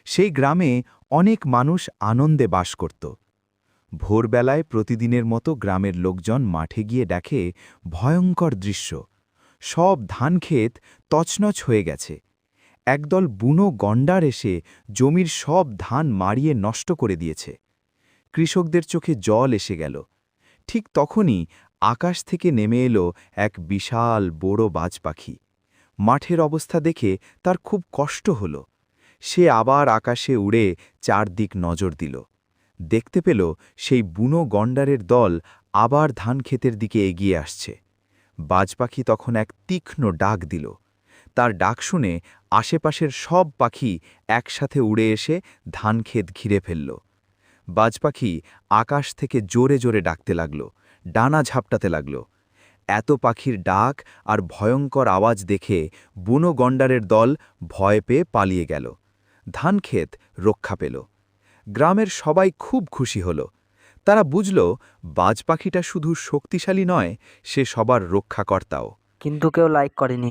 সেই গ্রামে অনেক মানুষ আনন্দে বাস করত। ভোরবেলায় প্রতিদিনের মতো গ্রামের লোকজন মাঠে গিয়ে দেখে ভয়ঙ্কর দৃশ্য। সব ধানক্ষেত তছনছ হয়ে গেছে। একদল বুনো গণ্ডার এসে জমির সব ধান মারিয়ে নষ্ট করে দিয়েছে। কৃষকদের চোখে জল এসে গেল। ঠিক তখনই আকাশ থেকে নেমে এলো এক বিশাল বড় বাজ পাখি। মাঠের অবস্থা দেখে তার খুব কষ্ট হল। সে আবার আকাশে উড়ে চারদিক নজর দিল। দেখতে পেল সেই বুনো গণ্ডারের দল আবার ধানক্ষেতের দিকে এগিয়ে আসছে। বাজ পাখি তখন এক তীক্ষ্ণ ডাক দিল। তার ডাক শুনে আশেপাশের সব পাখি একসাথে উড়ে এসে ধানক্ষেত ঘিরে ফেলল। বাজ পাখি আকাশ থেকে জোরে জোরে ডাকতে লাগল, ডানা ঝাপটাতে লাগল। এত পাখির ডাক আর ভয়ঙ্কর আওয়াজ দেখে বুনো গণ্ডারের দল ভয় পেয়ে পালিয়ে গেল। ধানক্ষেত রক্ষা পেল। গ্রামের সবাই খুব খুশি হল। তারা বুঝল বাজ পাখিটা শুধু শক্তিশালী নয়, সে সবার রক্ষাকর্তাও। কিন্তু কেউ লাইক করেনি।